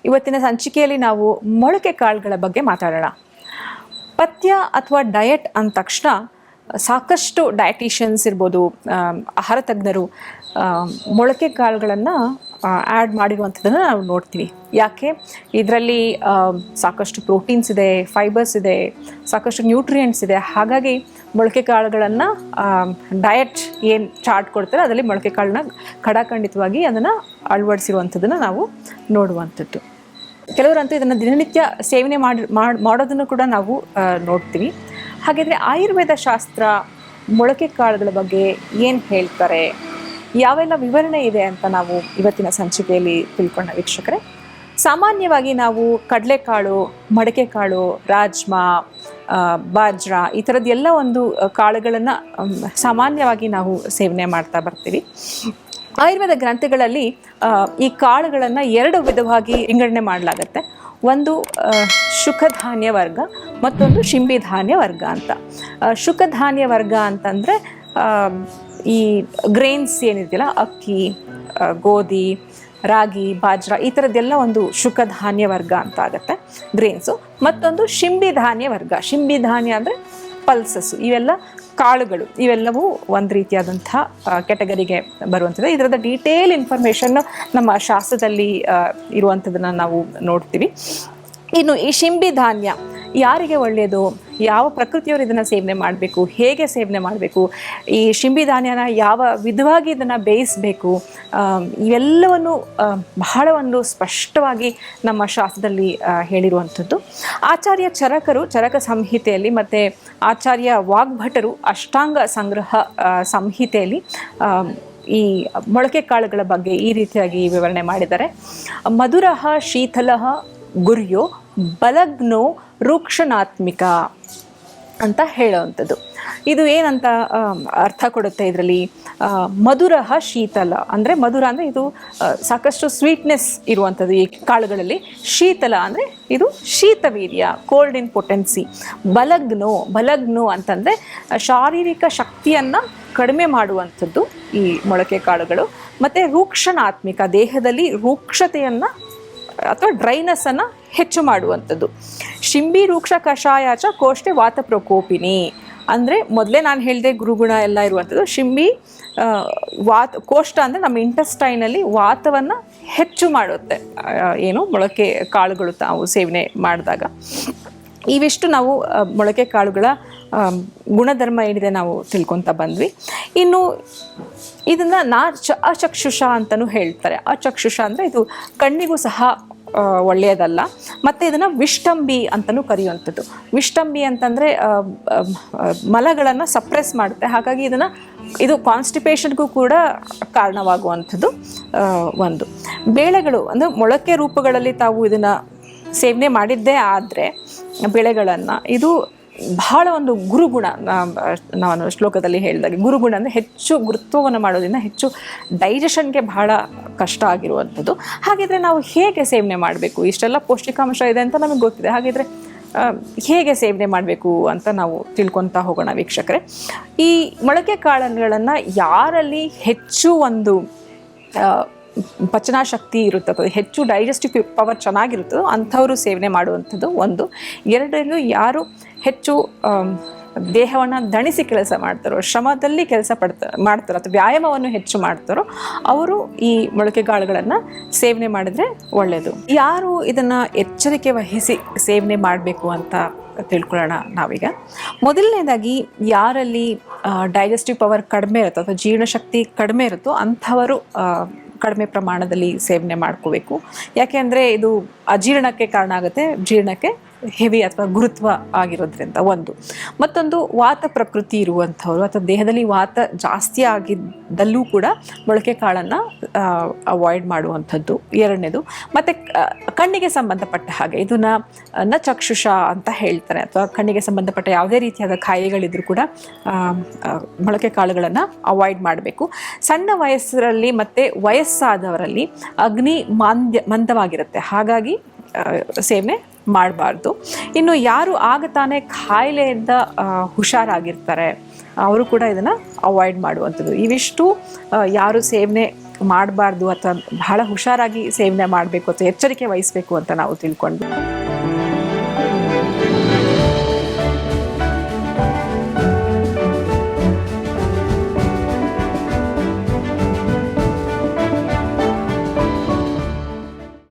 ಇವತ್ತಿನ ಸಂಚಿಕೆಯಲ್ಲಿ ನಾವು ಮೊಳಕೆ ಕಾಳುಗಳ ಬಗ್ಗೆ ಮಾತಾಡೋಣ. ಪಥ್ಯ ಅಥವಾ ಡಯಟ್ ಅಂದ ತಕ್ಷಣ ಸಾಕಷ್ಟು ಡಯಟಿಷಿಯನ್ಸ್ ಇರ್ಬೋದು, ಆಹಾರ ತಜ್ಞರು ಮೊಳಕೆ ಕಾಳುಗಳನ್ನು ಆ್ಯಡ್ ಮಾಡಿರುವಂಥದ್ದನ್ನು ನಾವು ನೋಡ್ತೀವಿ. ಯಾಕೆ? ಇದರಲ್ಲಿ ಸಾಕಷ್ಟು ಪ್ರೋಟೀನ್ಸ್ ಇದೆ, ಫೈಬರ್ಸ್ ಇದೆ, ಸಾಕಷ್ಟು ನ್ಯೂಟ್ರಿಯೆಂಟ್ಸ್ ಇದೆ. ಹಾಗಾಗಿ ಮೊಳಕೆ ಕಾಳುಗಳನ್ನು ಡಯಟ್ ಏನು ಚಾರ್ಟ್ ಕೊಡ್ತಾರೆ ಅದರಲ್ಲಿ ಮೊಳಕೆ ಕಾಳನ್ನ ಖಡಾಖಂಡಿತವಾಗಿ ಅದನ್ನು ಅಳವಡಿಸಿರುವಂಥದ್ದನ್ನು ನಾವು ನೋಡುವಂಥದ್ದು. ಕೆಲವರಂತೂ ಇದನ್ನು ದಿನನಿತ್ಯ ಸೇವನೆ ಮಾಡೋದನ್ನು ಕೂಡ ನಾವು ನೋಡ್ತೀವಿ. ಹಾಗಿದ್ರೆ ಆಯುರ್ವೇದ ಶಾಸ್ತ್ರ ಮೊಳಕೆ ಕಾಳುಗಳ ಬಗ್ಗೆ ಏನು ಹೇಳ್ತಾರೆ, ಯಾವೆಲ್ಲ ವಿವರಣೆ ಇದೆ ಅಂತ ನಾವು ಇವತ್ತಿನ ಸಂಚಿಕೆಯಲ್ಲಿ ತಿಳ್ಕೊಂಡ ವೀಕ್ಷಕರೇ. ಸಾಮಾನ್ಯವಾಗಿ ನಾವು ಕಡಲೆಕಾಳು, ಮಡಕೆಕಾಳು, ರಾಜ್ಮಾ, ಬಾಜ್ರಾ ಈ ಥರದ್ದೆಲ್ಲ ಒಂದು ಕಾಳುಗಳನ್ನು ಸಾಮಾನ್ಯವಾಗಿ ನಾವು ಸೇವನೆ ಮಾಡ್ತಾ ಬರ್ತೀವಿ. ಆಯುರ್ವೇದ ಗ್ರಂಥಗಳಲ್ಲಿ ಈ ಕಾಳುಗಳನ್ನು ಎರಡು ವಿಧವಾಗಿ ವಿಂಗಡಣೆ ಮಾಡಲಾಗತ್ತೆ. ಒಂದು ಶುಕಧಾನ್ಯ ವರ್ಗ, ಮತ್ತೊಂದು ಶಿಂಬಿಧಾನ್ಯ ವರ್ಗ ಅಂತ. ಶುಕಧಾನ್ಯ ವರ್ಗ ಅಂತಂದರೆ ಈ ಗ್ರೇನ್ಸ್ ಏನಿದೆಯಲ್ಲ, ಅಕ್ಕಿ, ಗೋಧಿ, ರಾಗಿ, ಬಾಜ್ರಾ ಈ ಥರದ್ದೆಲ್ಲ ಒಂದು ಶುಕಧಾನ್ಯ ವರ್ಗ ಅಂತ ಆಗುತ್ತೆ, ಗ್ರೇನ್ಸು. ಮತ್ತೊಂದು ಶಿಂಬಿಧಾನ್ಯ ವರ್ಗ. ಶಿಂಬಿಧಾನ್ಯ ಅಂದರೆ ಪಲ್ಸಸ್ಸು, ಇವೆಲ್ಲ ಕಾಳುಗಳು, ಇವೆಲ್ಲವೂ ಒಂದು ರೀತಿಯಾದಂಥ ಕ್ಯಾಟಗರಿಗೆ ಬರುವಂಥದ್ದು. ಇದರದ ಡೀಟೇಲ್ ಇನ್ಫಾರ್ಮೇಷನ್ನು ನಮ್ಮ ಶಾಸ್ತ್ರದಲ್ಲಿ ಇರುವಂಥದ್ದನ್ನು ನಾವು ನೋಡ್ತೀವಿ. ಇನ್ನು ಈ ಶಿಂಬಿಧಾನ್ಯ ಯಾರಿಗೆ ಒಳ್ಳೆಯದು, ಯಾವ ಪ್ರಕೃತಿಯವರು ಇದನ್ನು ಸೇವನೆ ಮಾಡಬೇಕು, ಹೇಗೆ ಸೇವನೆ ಮಾಡಬೇಕು, ಈ ಶಿಂಬಿಧಾನ್ಯನ ಯಾವ ವಿಧವಾಗಿ ಇದನ್ನು ಬೇಯಿಸಬೇಕು, ಇವೆಲ್ಲವನ್ನು ಬಹಳ ಒಂದು ಸ್ಪಷ್ಟವಾಗಿ ನಮ್ಮ ಶಾಸ್ತ್ರದಲ್ಲಿ ಹೇಳಿರುವಂಥದ್ದು. ಆಚಾರ್ಯ ಚರಕರು ಚರಕ ಸಂಹಿತೆಯಲ್ಲಿ ಮತ್ತು ಆಚಾರ್ಯ ವಾಗ್ಭಟರು ಅಷ್ಟಾಂಗ ಸಂಗ್ರಹ ಸಂಹಿತೆಯಲ್ಲಿ ಈ ಮೊಳಕೆ ಕಾಳುಗಳ ಬಗ್ಗೆ ಈ ರೀತಿಯಾಗಿ ವಿವರಣೆ ಮಾಡಿದ್ದಾರೆ. ಮಧುರಃ ಶೀತಲಃ ಗುರ್ಯೋ ಬಲಗ್ನೋ ರೂಕ್ಷಣಾತ್ಮಿಕ ಅಂತ ಹೇಳೋವಂಥದ್ದು. ಇದು ಏನಂತ ಅರ್ಥ ಕೊಡುತ್ತೆ ಇದರಲ್ಲಿ? ಮಧುರಃ ಶೀತಲ ಅಂದರೆ, ಮಧುರ ಅಂದರೆ ಇದು ಸಾಕಷ್ಟು ಸ್ವೀಟ್ನೆಸ್ ಇರುವಂಥದ್ದು ಈ ಕಾಳುಗಳಲ್ಲಿ. ಶೀತಲ ಅಂದರೆ ಇದು ಶೀತವೀರ್ಯ, ಕೋಲ್ಡ್ ಇನ್ ಪೊಟೆನ್ಸಿ. ಬಲಗ್ನೋ ಅಂತಂದರೆ ಶಾರೀರಿಕ ಶಕ್ತಿಯನ್ನು ಕಡಿಮೆ ಮಾಡುವಂಥದ್ದು ಈ ಮೊಳಕೆ ಕಾಳುಗಳು. ಮತ್ತು ರೂಕ್ಷಣಾತ್ಮಿಕ, ದೇಹದಲ್ಲಿ ರೂಕ್ಷತೆಯನ್ನು ಅಥವಾ ಡ್ರೈನೆಸ್ಸನ್ನು ಹೆಚ್ಚು ಮಾಡುವಂಥದ್ದು. ಶಿಂಬಿ ರೂಕ್ಷ ಕಷಾಯಾಚ ಕೋಷ್ಠೆ ವಾತ ಪ್ರಕೋಪಿನಿ ಅಂದರೆ, ಮೊದಲೇ ನಾನು ಹೇಳಿದೆ ಗುರುಗುಣ ಎಲ್ಲ ಇರುವಂಥದ್ದು. ಶಿಂಬಿ ಕೋಷ್ಠ ಅಂದರೆ ನಮ್ಮ ಇಂಟೆಸ್ಟೈನಲ್ಲಿ ವಾತವನ್ನು ಹೆಚ್ಚು ಮಾಡುತ್ತೆ, ಏನು ಮೊಳಕೆ ಕಾಳುಗಳು ತಾವು ಸೇವನೆ ಮಾಡಿದಾಗ. ಇವಿಷ್ಟು ನಾವು ಮೊಳಕೆ ಕಾಳುಗಳ ಗುಣಧರ್ಮ ಏನಿದೆ ನಾವು ತಿಳ್ಕೊತ ಬಂದ್ವಿ. ಇನ್ನು ಇದನ್ನು ಅಚಕ್ಷುಷ ಅಂತಲೂ ಹೇಳ್ತಾರೆ. ಅಚಕ್ಷುಷ ಅಂದರೆ ಇದು ಕಣ್ಣಿಗೂ ಸಹ ಒಳ್ಳೆಯದಲ್ಲ. ಮತ್ತು ಇದನ್ನು ವಿಷ್ಟಂಬಿ ಅಂತಲೂ ಕರೆಯುವಂಥದ್ದು. ವಿಷ್ಟಂಬಿ ಅಂತಂದರೆ ಮಲಗಳನ್ನು ಸಪ್ರೆಸ್ ಮಾಡುತ್ತೆ. ಹಾಗಾಗಿ ಇದು ಕಾನ್ಸ್ಟಿಪೇಷನ್ಗೂ ಕೂಡ ಕಾರಣವಾಗುವಂಥದ್ದು. ಒಂದು ಬೇಳೆಗಳು ಅಂದರೆ ಮೊಳಕೆ ರೂಪಗಳಲ್ಲಿ ತಾವು ಇದನ್ನು ಸೇವನೆ ಮಾಡಿದ್ದೇ ಆದರೆ ಬೆಳೆಗಳನ್ನು, ಇದು ಬಹಳ ಒಂದು ಗುರುಗುಣ. ನಾನು ಶ್ಲೋಕದಲ್ಲಿ ಹೇಳಿದಾಗೆ ಗುರುಗುಣ ಅಂದರೆ ಹೆಚ್ಚು ಗುರುತ್ವವನ್ನು ಮಾಡೋದ್ರಿಂದ ಹೆಚ್ಚು ಡೈಜೆಷನ್ಗೆ ಬಹಳ ಕಷ್ಟ ಆಗಿರುವಂಥದ್ದು. ಹಾಗಿದ್ರೆ ನಾವು ಹೇಗೆ ಸೇವನೆ ಮಾಡಬೇಕು? ಇಷ್ಟೆಲ್ಲ ಪೌಷ್ಟಿಕಾಂಶ ಇದೆ ಅಂತ ನಮಗೆ ಗೊತ್ತಿದೆ. ಹಾಗಿದ್ರೆ ಹೇಗೆ ಸೇವನೆ ಮಾಡಬೇಕು ಅಂತ ನಾವು ತಿಳ್ಕೊತಾ ಹೋಗೋಣ ವೀಕ್ಷಕರೇ. ಈ ಮೊಳಕೆ ಕಾಳುಗಳನ್ನು ಯಾರಲ್ಲಿ ಹೆಚ್ಚು ಒಂದು ಪಚನಾಶಕ್ತಿ ಇರುತ್ತದೋ, ಹೆಚ್ಚು ಡೈಜೆಸ್ಟಿವ್ ಪವರ್ ಚೆನ್ನಾಗಿರುತ್ತದೋ ಅಂಥವರು ಸೇವನೆ ಮಾಡುವಂಥದ್ದು ಒಂದು. ಎರಡನೇದು, ಯಾರು ಹೆಚ್ಚು ದೇಹವನ್ನು ದಣಿಸಿ ಕೆಲಸ ಮಾಡ್ತಾರೋ, ಶ್ರಮದಲ್ಲಿ ಕೆಲಸ ಮಾಡ್ತಾರೋ ಅಥವಾ ವ್ಯಾಯಾಮವನ್ನು ಹೆಚ್ಚು ಮಾಡ್ತಾರೋ ಅವರು ಈ ಮೊಳಕೆ ಕಾಳುಗಳನ್ನು ಸೇವನೆ ಮಾಡಿದ್ರೆ ಒಳ್ಳೆಯದು. ಯಾರು ಇದನ್ನು ಎಚ್ಚರಿಕೆ ವಹಿಸಿ ಸೇವನೆ ಮಾಡಬೇಕು ಅಂತ ತಿಳ್ಕೊಳ್ಳೋಣ ನಾವೀಗ. ಮೊದಲನೇದಾಗಿ, ಯಾರಲ್ಲಿ ಡೈಜೆಸ್ಟಿವ್ ಪವರ್ ಕಡಿಮೆ ಇರುತ್ತೋ ಅಥವಾ ಜೀರ್ಣಶಕ್ತಿ ಕಡಿಮೆ ಇರುತ್ತೋ ಅಂಥವರು ಕಡಿಮೆ ಪ್ರಮಾಣದಲ್ಲಿ ಸೇವನೆ ಮಾಡ್ಕೋಬೇಕು. ಯಾಕೆ ಅಂದರೆ ಇದು ಅಜೀರ್ಣಕ್ಕೆ ಕಾರಣ ಆಗುತ್ತೆ, ಜೀರ್ಣಕ್ಕೆ ಹೆವಿ ಅಥವಾ ಗುರುತ್ವ ಆಗಿರೋದ್ರಿಂದ ಒಂದು. ಮತ್ತೊಂದು, ವಾತ ಪ್ರಕೃತಿ ಇರುವಂಥವ್ರು ಅಥವಾ ದೇಹದಲ್ಲಿ ವಾತ ಜಾಸ್ತಿ ಆಗಿದ್ದಲ್ಲೂ ಕೂಡ ಮೊಳಕೆ ಕಾಳನ್ನು ಅವಾಯ್ಡ್ ಮಾಡುವಂಥದ್ದು ಎರಡನೇದು. ಮತ್ತು ಕಣ್ಣಿಗೆ ಸಂಬಂಧಪಟ್ಟ ಹಾಗೆ ಇದನ್ನು ನಚಕ್ಷುಷ ಅಂತ ಹೇಳ್ತಾರೆ, ಅಥವಾ ಕಣ್ಣಿಗೆ ಸಂಬಂಧಪಟ್ಟ ಯಾವುದೇ ರೀತಿಯಾದ ಕಾಯಿಲೆಗಳಿದ್ರೂ ಕೂಡ ಮೊಳಕೆ ಕಾಳುಗಳನ್ನು ಅವಾಯ್ಡ್ ಮಾಡಬೇಕು. ಸಣ್ಣ ವಯಸ್ಸರಲ್ಲಿ ಮತ್ತು ವಯಸ್ಸಾದವರಲ್ಲಿ ಅಗ್ನಿ ಮಂದವಾಗಿರುತ್ತೆ, ಹಾಗಾಗಿ ಸೇವನೆ ಮಾಡಬಾರ್ದು. ಇನ್ನು ಯಾರು ಆಗ ತಾನೇ ಕಾಯಿಲೆಯಿಂದ ಹುಷಾರಾಗಿರ್ತಾರೆ ಅವರು ಕೂಡ ಇದನ್ನು ಅವಾಯ್ಡ್ ಮಾಡುವಂಥದ್ದು. ಇವಿಷ್ಟು ಯಾರು ಸೇವನೆ ಮಾಡಬಾರ್ದು ಅಥವಾ ಬಹಳ ಹುಷಾರಾಗಿ ಸೇವನೆ ಮಾಡಬೇಕು ಅಥವಾ ಎಚ್ಚರಿಕೆ ವಹಿಸಬೇಕು ಅಂತ ನಾವು ತಿಳ್ಕೊಂಡ್ವಿ.